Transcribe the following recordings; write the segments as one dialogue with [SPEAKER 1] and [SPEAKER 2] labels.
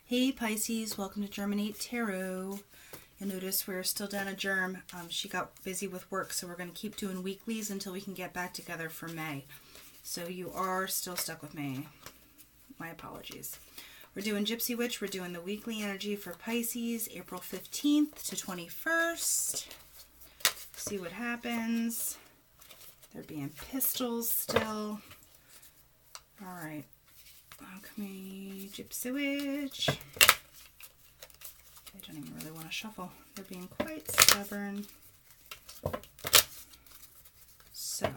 [SPEAKER 1] Hey Pisces, welcome to Germinate Tarot. You'll notice we're still down a germ. She got busy with work, so we're going to keep doing weeklies until we can get back together for May. So you are still stuck with me. My apologies. We're doing Gypsy Witch. We're doing the weekly energy for Pisces, April 15th to 21st. See what happens. They're being pistols still. Alright. Alchemy, Gypsy Witch. They don't even really want to shuffle. They're being quite stubborn. So,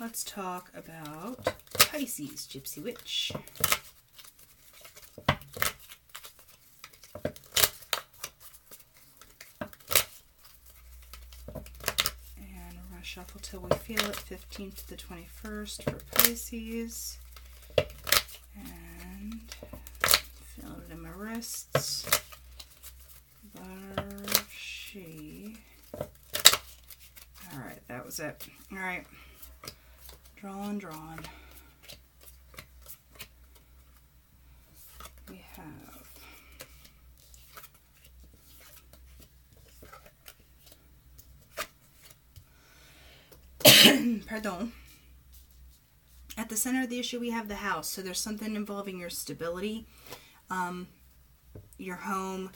[SPEAKER 1] let's talk about Pisces, Gypsy Witch. Shuffle till we feel it. 15th to the 21st for Pisces. And feel it in my wrists. She. Alright, that was it. Alright. Drawn. We have pardon. At the center of the issue, we have the house. So there's something involving your stability, your home,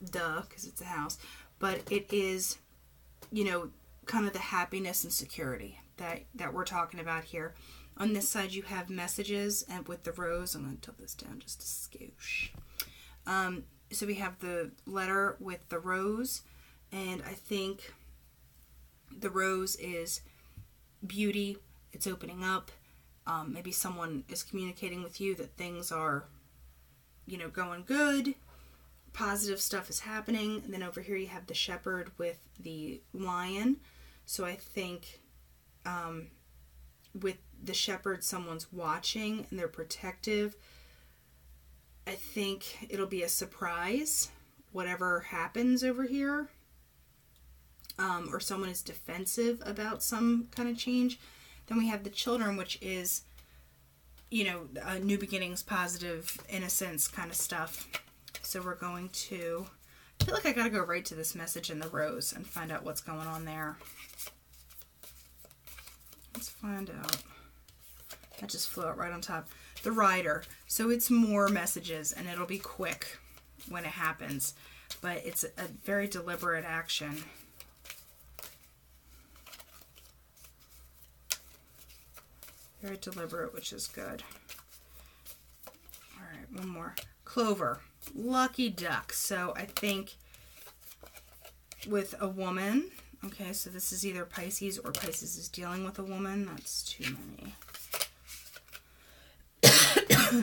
[SPEAKER 1] because it's a house. But it is, you know, kind of the happiness and security that we're talking about here. On this side, you have messages, and with the rose, I'm going to tilt this down just a skoosh. So we have the letter with the rose, and I think the rose is beauty. It's opening up. Maybe someone is communicating with you that things are, you know, going good. Positive stuff is happening. And then over here you have the shepherd with the lion. So I think with the shepherd, someone's watching and they're protective. I think it'll be a surprise, whatever happens over here. Or someone is defensive about some kind of change. Then we have the children, which is, you know, new beginnings, positive, innocence kind of stuff. So we're going to, I feel like I gotta go right to this message in the rose and find out what's going on there. Let's find out. That just flew out right on top. The rider. So it's more messages, and it'll be quick when it happens. But it's a very deliberate action. Very deliberate, which is good. Alright, one more. Clover. Lucky duck. So I think with a woman, okay, so this is either Pisces or Pisces is dealing with a woman. That's too many.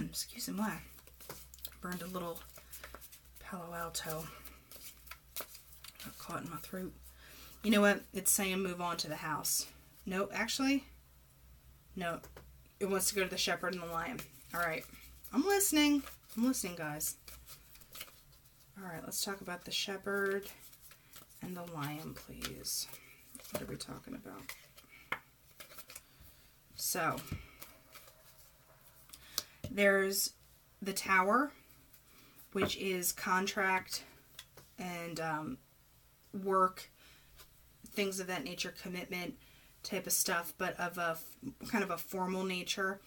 [SPEAKER 1] Excuse me. Burned a little Palo Alto. Got caught in my throat. You know what? It's saying move on to the house. No, actually... No, it wants to go to the shepherd and the lion. Alright, I'm listening. I'm listening, guys. Alright, let's talk about the shepherd and the lion, please. What are we talking about? So, there's the tower, which is contract and work, things of that nature, commitment type of stuff, but of a kind of a formal nature.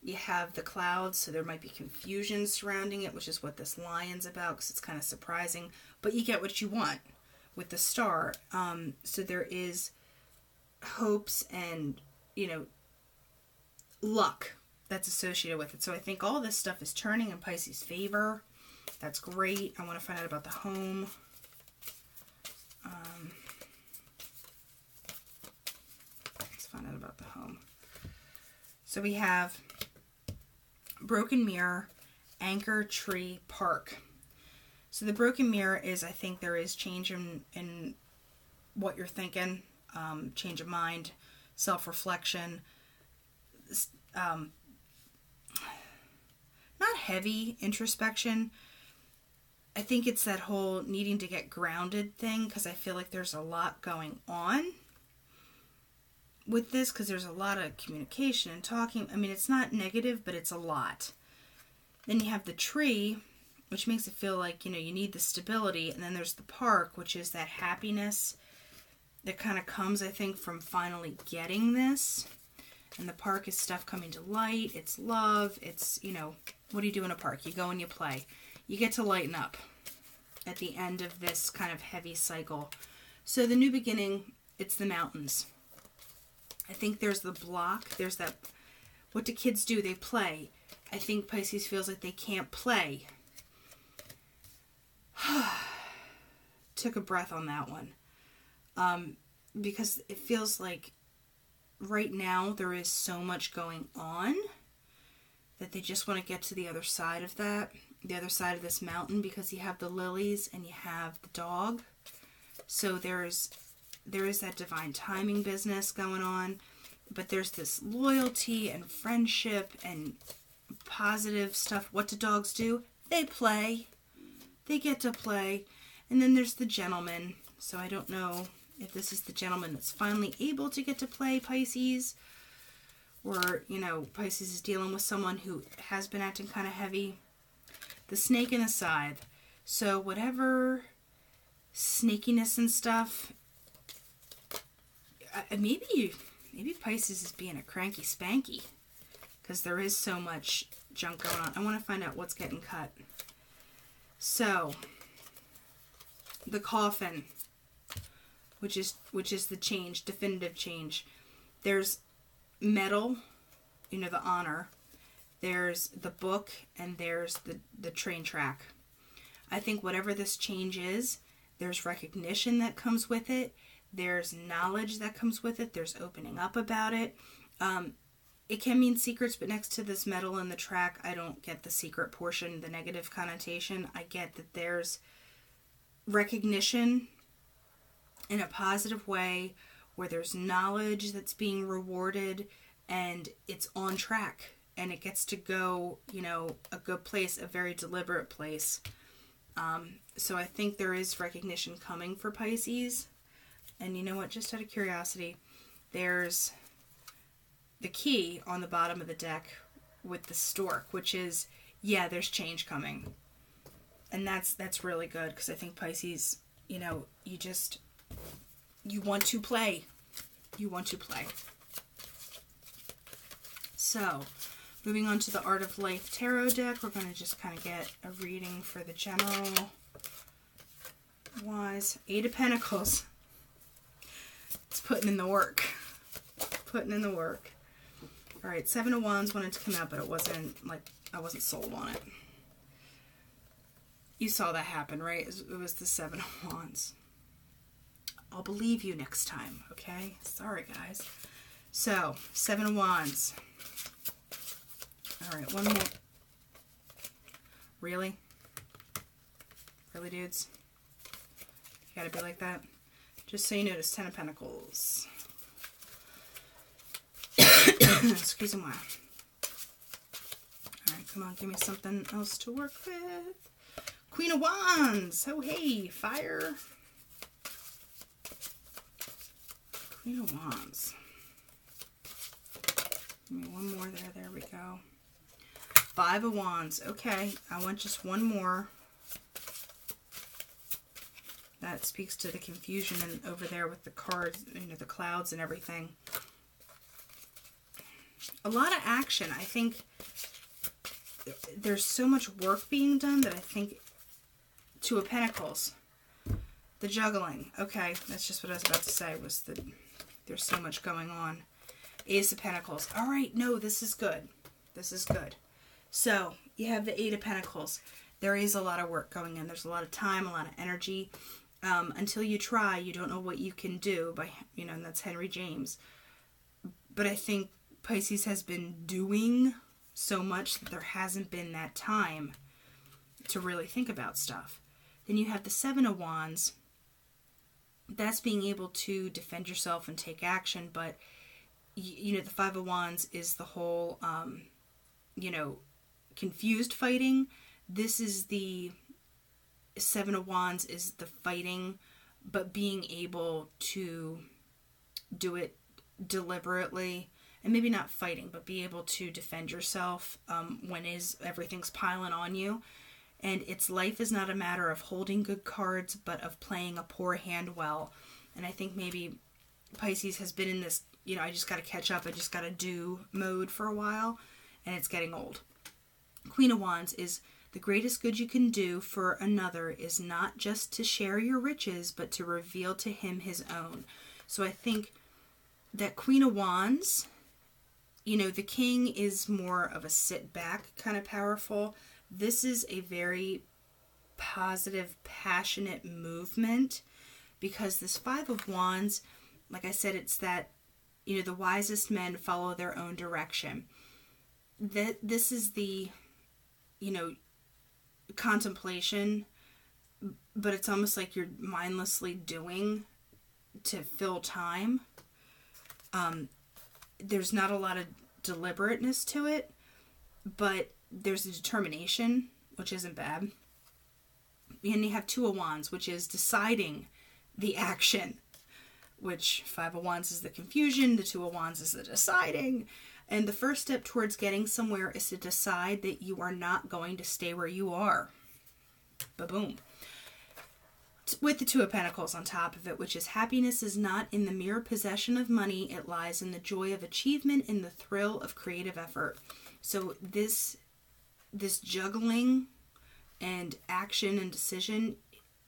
[SPEAKER 1] You have the clouds, so there might be confusion surrounding it, which is what this lion's about, because it's kind of surprising, but you get what you want with the star. So there is hopes and, you know, luck that's associated with it. So I think all this stuff is turning in Pisces' favor. That's great. I want to find out about the home. Find out about the home. So we have Broken Mirror, Anchor Tree Park. So the Broken Mirror is, I think there is change in what you're thinking, change of mind, self-reflection, not heavy introspection. I think it's that whole needing to get grounded thing, because I feel like there's a lot going on with this, because there's a lot of communication and talking. I mean, it's not negative, but it's a lot. Then you have the tree, which makes it feel like, you need the stability. And then there's the park, which is that happiness that kind of comes, I think, from finally getting this. And the park is stuff coming to light. It's love. It's, what do you do in a park? You go and you play. You get to lighten up at the end of this kind of heavy cycle. So the new beginning, it's the mountains. I think there's the block. There's that, what do kids do? They play. I think Pisces feels like they can't play. Took a breath on that one. Because it feels like right now there is so much going on that they just want to get to the other side of that, the other side of this mountain, because you have the lilies and you have the dog. So there is that divine timing business going on, but there's this loyalty and friendship and positive stuff. What do dogs do? They play. They get to play. And then there's the gentleman. So I don't know if this is the gentleman that's finally able to get to play Pisces, or, Pisces is dealing with someone who has been acting kind of heavy. The snake and the scythe. So whatever snakiness and stuff, maybe Pisces is being a cranky spanky, because there is so much junk going on. I want to find out what's getting cut. So, the coffin, which is the change, definitive change. There's metal, the honor. There's the book, and there's the train track. I think whatever this change is, there's recognition that comes with it. There's knowledge that comes with it. There's opening up about it. It can mean secrets, but next to this metal and the track, I don't get the secret portion, the negative connotation. I get that there's recognition in a positive way, where there's knowledge that's being rewarded, and it's on track, and it gets to go, a good place, a very deliberate place. So I think there is recognition coming for Pisces. And you know what, just out of curiosity, there's the key on the bottom of the deck with the stork, which is, there's change coming. And that's really good, because I think Pisces, you want to play. You want to play. So, moving on to the Art of Life Tarot deck, we're going to just kind of get a reading for the general wise. 8 of Pentacles. It's putting in the work. Putting in the work. Alright, 7 of Wands wanted to come out, but it wasn't, I wasn't sold on it. You saw that happen, right? It was the 7 of Wands. I'll believe you next time, okay? Sorry, guys. So, 7 of Wands. Alright, one more. Really? Really, dudes? You gotta be like that? Just so you notice, 10 of Pentacles. Excuse me. Alright, come on, give me something else to work with. Queen of Wands. Oh, hey, fire. Queen of Wands. Give me one more there. There we go. 5 of Wands. Okay, I want just one more. That speaks to the confusion and over there with the cards, the clouds and everything. A lot of action. I think there's so much work being done that I think 2 of Pentacles. The juggling. Okay, that's just what I was about to say, was that there's so much going on. Ace of Pentacles. All right, no, this is good. This is good. So, you have the 8 of Pentacles. There is a lot of work going in. There's a lot of time, a lot of energy. Until you try, you don't know what you can do, and that's Henry James. But I think Pisces has been doing so much that there hasn't been that time to really think about stuff. Then you have the 7 of Wands. That's being able to defend yourself and take action, but the 5 of Wands is the whole, confused fighting. This is the 7 of Wands is the fighting, but being able to do it deliberately and maybe not fighting, but be able to defend yourself when everything's piling on you. And life is not a matter of holding good cards, but of playing a poor hand well. And I think maybe Pisces has been in this, I just got to catch up, I just got to do mode for a while, and it's getting old. Queen of Wands is the greatest good you can do for another is not just to share your riches, but to reveal to him his own. So I think that Queen of Wands, the king is more of a sit back kind of powerful. This is a very positive, passionate movement, because this Five of Wands, like I said, it's that, the wisest men follow their own direction. This is the, contemplation, but it's almost like you're mindlessly doing to fill time. There's not a lot of deliberateness to it, but there's a determination, which isn't bad. And you have Two of Wands, which is deciding the action, which Five of Wands is the confusion, the Two of Wands is the deciding. And the first step towards getting somewhere is to decide that you are not going to stay where you are. Ba-boom. With the Two of Pentacles on top of it, which is happiness is not in the mere possession of money, it lies in the joy of achievement, in the thrill of creative effort. So this juggling and action and decision,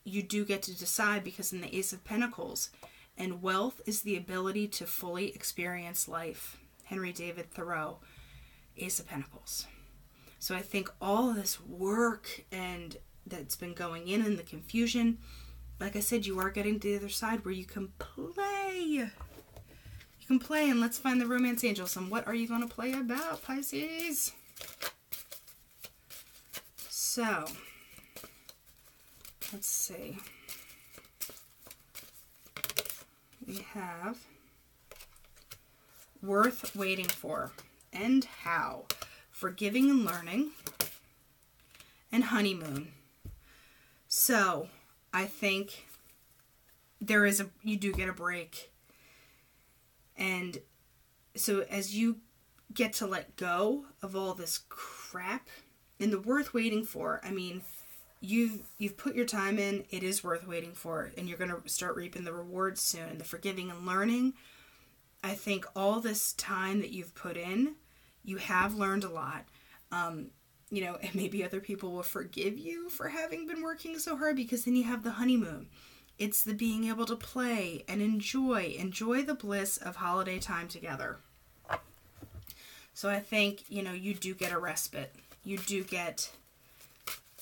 [SPEAKER 1] you do get to decide, because in the Ace of Pentacles, and wealth is the ability to fully experience life. Henry David Thoreau, Ace of Pentacles. So I think all of this work and that's been going in and the confusion, like I said, you are getting to the other side where you can play. You can play, and let's find the romance angels. And what are you going to play about, Pisces? So, let's see. We have worth waiting for and how, forgiving and learning, and honeymoon. So I think you do get a break, and so as you get to let go of all this crap, and the worth waiting for, I mean, you've put your time in, it is worth waiting for, and you're going to start reaping the rewards soon. And the forgiving and learning, I think all this time that you've put in, you have learned a lot. And maybe other people will forgive you for having been working so hard, because then you have the honeymoon. It's the being able to play and enjoy the bliss of holiday time together. So I think, you do get a respite. You do get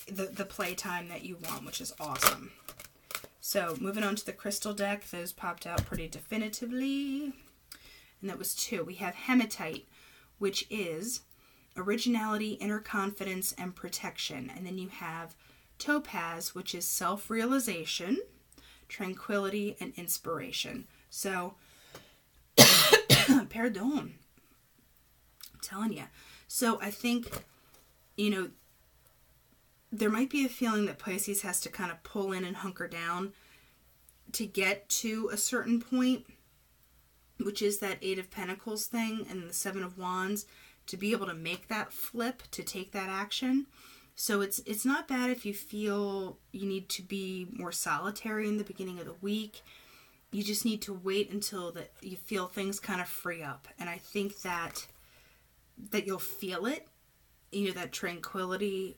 [SPEAKER 1] the playtime that you want, which is awesome. So moving on to the crystal deck, those popped out pretty definitively. And that was 2. We have hematite, which is originality, inner confidence, and protection. And then you have topaz, which is self-realization, tranquility, and inspiration. So, pardon. I'm telling you. So I think, there might be a feeling that Pisces has to kind of pull in and hunker down to get to a certain point, which is that 8 of Pentacles thing and the 7 of Wands, to be able to make that flip, to take that action. So it's not bad if you feel you need to be more solitary in the beginning of the week. You just need to wait until that you feel things kind of free up. And I think that you'll feel it, that tranquility,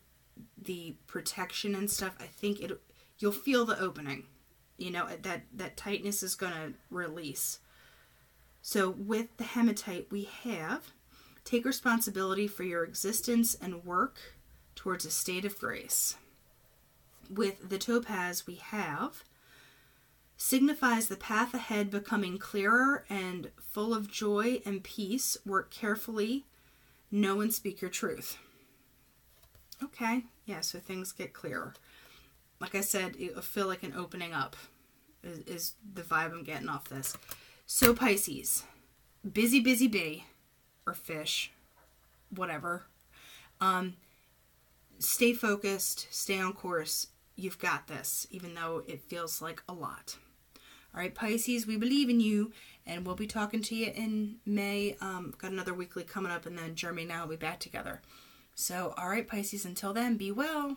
[SPEAKER 1] the protection and stuff. I think you'll feel the opening, that tightness is going to release. So with the hematite, we have take responsibility for your existence and work towards a state of grace. With the topaz, we have signifies the path ahead becoming clearer and full of joy and peace. Work carefully, know and speak your truth. Okay, yeah, so things get clearer. Like I said, it'll feel like an opening up is the vibe I'm getting off this. So Pisces, busy, or fish, whatever. Stay focused, stay on course. You've got this, even though it feels like a lot. All right, Pisces, we believe in you, and we'll be talking to you in May. Got another weekly coming up, and then Jeremy and I will be back together. So, all right, Pisces, until then, be well.